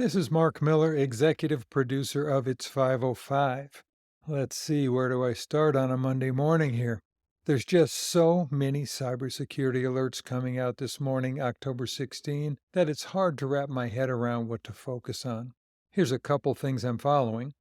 This is Mark Miller, executive producer of It's 505. Let's see, where do I start on a Monday morning here? There's just so many cybersecurity alerts coming out this morning, October 16, that it's hard to wrap my head around what to focus on. Here's a couple things I'm following.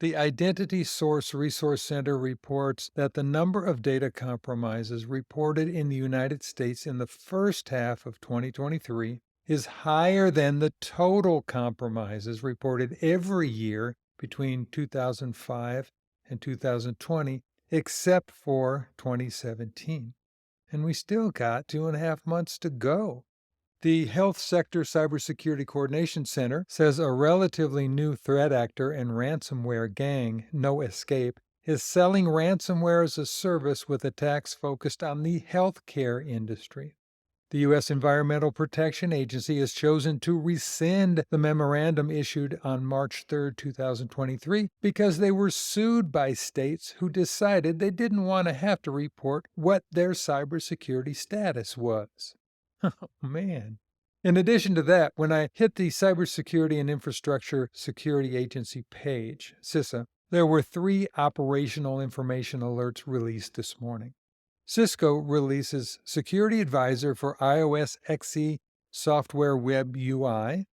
The Identity Source Resource Center reports that the number of data compromises reported in the United States in the first half of 2023 is higher than the total compromises reported every year between 2005 and 2020, except for 2017. And we still got 2.5 months to go. The Health Sector Cybersecurity Coordination Center says a relatively new threat actor and ransomware gang, No Escape, is selling ransomware as a service with attacks focused on the healthcare industry. The U.S. Environmental Protection Agency has chosen to rescind the memorandum issued on March 3, 2023, because they were sued by states who decided they didn't want to have to report what their cybersecurity status was. Oh, man. In addition to that, when I hit the Cybersecurity and Infrastructure Security Agency page, CISA, there were 3 operational information alerts released this morning. Cisco releases Security Advisor for iOS XE Software Web UI.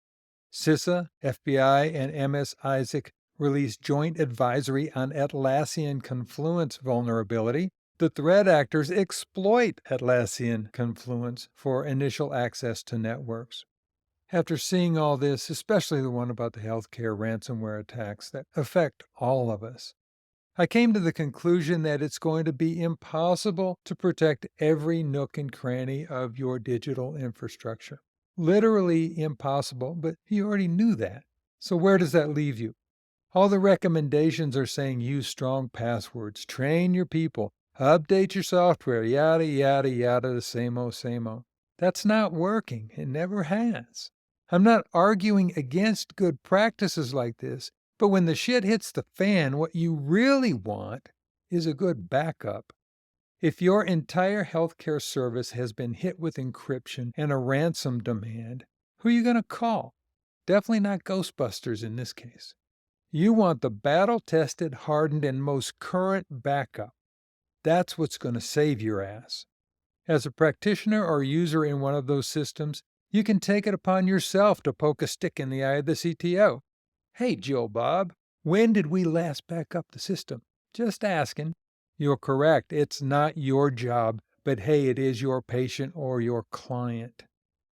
CISA, FBI, and MS Isaac release joint advisory on Atlassian Confluence vulnerability. The threat actors exploit Atlassian Confluence for initial access to networks. After seeing all this, especially the one about the healthcare ransomware attacks that affect all of us, I came to the conclusion that it's going to be impossible to protect every nook and cranny of your digital infrastructure. Literally impossible, but you already knew that. So where does that leave you? All the recommendations are saying use strong passwords, train your people, update your software, yada, yada, yada, the same old, same old. That's not working. It never has. I'm not arguing against good practices like this, but when the shit hits the fan, what you really want is a good backup. If your entire healthcare service has been hit with encryption and a ransom demand, who are you going to call? Definitely not Ghostbusters in this case. You want the battle-tested, hardened, and most current backup. That's what's going to save your ass. As a practitioner or user in one of those systems, you can take it upon yourself to poke a stick in the eye of the CTO. Hey, Joe Bob, when did we last back up the system? Just asking. You're correct. It's not your job, but hey, it is your patient or your client.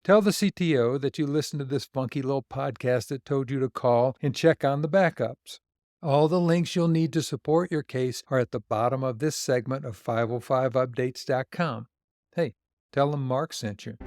Tell the CTO that you listened to this funky little podcast that told you to call and check on the backups. All the links you'll need to support your case are at the bottom of this segment of 505updates.com. Hey, tell them Mark sent you.